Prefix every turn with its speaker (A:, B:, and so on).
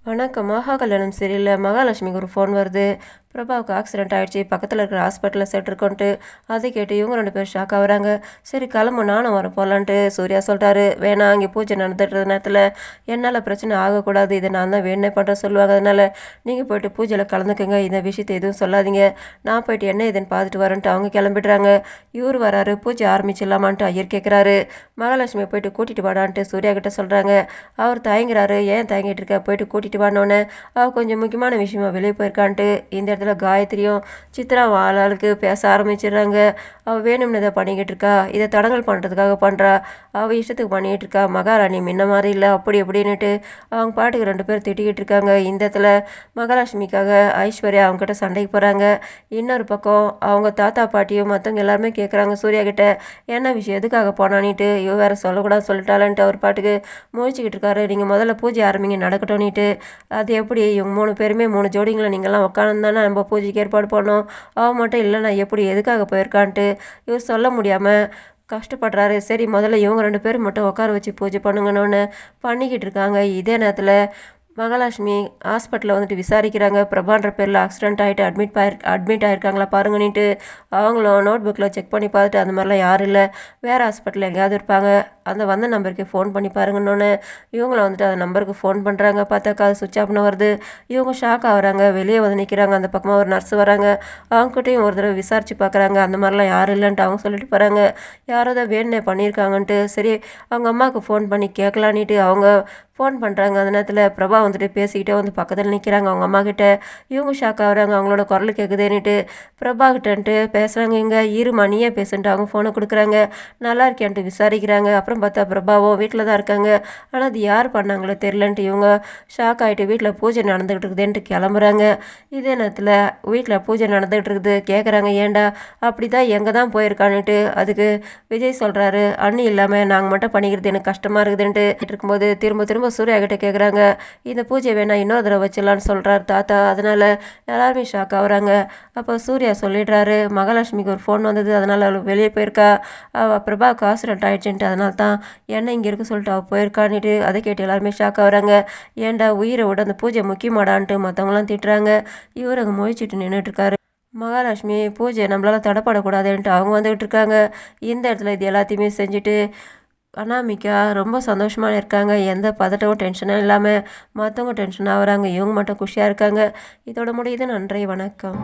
A: வணக்கம். கல்யாணம் சரியில்ல. மகாலட்சுமிக்கு ஒரு ஃபோன் வருது. பிரபாவுக்கு ஆக்சிடென்ட் ஆகிடுச்சி, பக்கத்தில் இருக்கிற ஹாஸ்பிட்டலில் சேர்த்துருக்கோன்ட்டு. அதை கேட்டு இவங்க 2 பேர் ஷாக் ஆகுறாங்க. சரி கிளம்பு, நானும் வர போகலான்ட்டு சூர்யா சொல்கிறாரு. வேணாம், அங்கே பூஜை நடந்துட்டு நேரத்தில் என்னால் பிரச்சனை ஆகக்கூடாது, இதை நான் தான் வேணே பண்ணுறேன் சொல்லுவாங்க. அதனால் நீங்கள் போய்ட்டு பூஜையில் கலந்துக்கங்க, இந்த விஷயத்தை எதுவும் சொல்லாதீங்க, நான் போய்ட்டு என்ன இதுன்னு பார்த்துட்டு வரேன்ட்டு அவங்க கிளம்பிடுறாங்க. இவர் வராரு. பூஜை ஆரம்பிச்சிடலாமான்ட்டு ஐயர் கேட்குறாரு. மகாலட்சுமியை போய்ட்டு கூட்டிகிட்டு வாடான்ட்டு சூர்யா கிட்ட சொல்கிறாங்க. அவர் தயங்குறாரு. ஏன் தயங்கிட்டு இருக்க, போய்ட்டு கூட்டிகிட்டு வானோன்னே அவள் கொஞ்சம் முக்கியமான விஷயமா வெளியே போயிருக்கான்ட்டு இந்த இடத்துல காயத்ரியும் சித்ரா ஆளாளுக்கு பேச ஆரம்பிச்சிடுறாங்க. அவள் வேணும்னு இதை பண்ணிக்கிட்டு இருக்கா, இதை தடங்கல் பண்ணுறதுக்காக பண்ணுறா, அவள் இஷ்டத்துக்கு பண்ணிகிட்டு இருக்கா, மகாராணி முன்ன மாதிரி இல்லை அப்படி அப்படின்னுட்டு அவங்க பாட்டுக்கு 2 பேர் திட்டிக்கிட்டு இருக்காங்க. இந்த இடத்துல மகாலட்சுமிக்காக ஐஸ்வர்யா அவங்ககிட்ட சண்டைக்கு போகிறாங்க. இன்னொரு பக்கம் அவங்க தாத்தா பாட்டியும் மற்றவங்க எல்லாருமே கேட்குறாங்க சூர்யா கிட்ட, என்ன விஷயம், எதுக்காக போனானிட்டு. இவ வேறு சொல்லக்கூடாது சொல்லிட்டாலன்ட்டு அவர் பாட்டுக்கு முழிச்சிக்கிட்டு இருக்காரு. நீங்கள் முதல்ல பூஜை ஆரம்பிங்க நடக்கட்டும்னிட்டு. அது எப்படி, இவங்க 3 பேருமே 3 ஜோடிங்களை நீங்கள்லாம் உட்காந்து தானே நம்ம பூஜைக்கு ஏற்பாடு பண்ணோம், அவன் மட்டும் இல்லைண்ணா எப்படி எதுக்காக போயிருக்கான்ட்டு இவர் சொல்ல முடியாமல் கஷ்டப்படுறாரு. சரி முதல்ல இவங்க 2 பேரும் மட்டும் உட்கார வச்சு பூஜை பண்ணுங்கன்னு பண்ணிக்கிட்டு இருக்காங்க. இதே நேரத்தில் மகாலட்சுமி ஹாஸ்பிட்டலில் வந்துட்டு விசாரிக்கிறாங்க. பிரபான்ற பேரில் ஆக்சிடென்ட் ஆகிட்டு அட்மிட் ஆகிருக்காங்களா பாருங்கன்னிட்டு அவங்களும் நோட் புக்கில் செக் பண்ணி பார்த்துட்டு அந்த மாதிரிலாம் யாரும் இல்லை, வேறு ஹாஸ்பிட்டலில் எங்கேயாவது இருப்பாங்க, அந்த வந்த நம்பருக்கு ஃபோன் பண்ணி பாருங்கன்னு இவங்கள வந்துட்டு அந்த நம்பருக்கு ஃபோன் பண்ணுறாங்க. பார்த்தாக்கா அது சுவிட்ச் ஆஃப்னு வருது. இவங்க ஷாக் ஆகுறாங்க. வெளியே வந்து நிற்கிறாங்க. அந்த பக்கமாக ஒரு நர்ஸ் வராங்க. அவங்ககிட்டையும் ஒரு தடவை விசாரித்து பார்க்குறாங்க. அந்த மாதிரிலாம் யாரும் இல்லைன்ட்டு அவங்க சொல்லிட்டு போகிறாங்க. யாரோ தான் வேணுனே பண்ணியிருக்காங்கன்ட்டு. சரி அவங்க அம்மாவுக்கு ஃபோன் பண்ணி கேட்கலான்னிட்டு அவங்க ஃபோன் பண்ணுறாங்க. அந்த நேரத்தில் பிரபா வந்துட்டு பேசிக்கிட்டே வந்து பக்கத்தில் நிற்கிறாங்க அவங்க அம்மா கிட்ட. இவங்க ஷாக் ஆகுறாங்க. அவங்களோட குரல் கேட்குதேன்னுட்டு பிரபா கிட்டன்ட்டு பேசுகிறாங்க. இங்கே இருமா நீயே பேசுன்ட்டு அவங்க ஃபோனை கொடுக்குறாங்க. நல்லா இருக்கேன்ட்டு விசாரிக்கிறாங்க. அப்புறம் பார்த்தா பிரபாவும் வீட்டில் தான் இருக்காங்க. ஆனால் அது யார் பண்ணாங்களோ தெரிலன்ட்டு இவங்க ஷாக் ஆகிட்டு வீட்டில் பூஜை நடந்துகிட்டு இருக்குதுன்ட்டு கிளம்புறாங்க. இதே நேரத்தில் வீட்டில் பூஜை நடந்துகிட்டு இருக்குது. கேட்குறாங்க ஏண்டா அப்படி தான் எங்கே தான் போயிருக்கான்னுட்டு. அதுக்கு விஜய் சொல்கிறாரு, அண்ணி இல்லாமல் நாங்கள் மட்டும் பண்ணிக்கிறது எனக்கு கஷ்டமாக இருக்குதுன்ட்டு இருக்கும்போது திரும்ப திரும்ப சூர்யா கிட்ட கேட்குறாங்க. இந்த பூஜை வேணா இன்னொரு தடவை வச்சிடலான்னு சொல்கிறார் தாத்தா. அதனால் எல்லாருமே ஷாக் ஆகுறாங்க. அப்போ சூர்யா சொல்லிடுறாரு, மகாலட்சுமிக்கு ஒரு ஃபோன் வந்தது, அதனால் அவள் வெளியே போயிருக்கா, அவள் பிரபாவுக்கு ஆக்சிடென்ட் ஆகிடுச்சுன்ட்டு, அதனால தான் என்ன இங்கே இருக்க சொல்லிட்டு அவள் போயிருக்கான்னுட்டு. அதை கேட்டு எல்லாருமே ஷாக் ஆகுறாங்க. ஏன்டா உயிரை விட அந்த பூஜை முக்கியமாடான்ட்டு மற்றவங்களாம் திட்டுறாங்க. இவர் அங்கே முழிச்சிட்டு நின்றுட்டுருக்காரு. மகாலட்சுமி பூஜை நம்மளால் தடைப்படக்கூடாதுன்ட்டு அவங்க வந்துகிட்டு இருக்காங்க. இந்த இடத்துல இது எல்லாத்தையுமே செஞ்சுட்டு அனாமிகா ரொம்ப சந்தோஷமாக இருக்காங்க. எந்த பதட்டமும் டென்ஷனும் இல்லாமல் மற்றவங்க டென்ஷன் ஆகுறாங்க, இவங்க மட்டும் குஷியாக இருக்காங்க. இதோட முடியுது. நன்றி, வணக்கம்.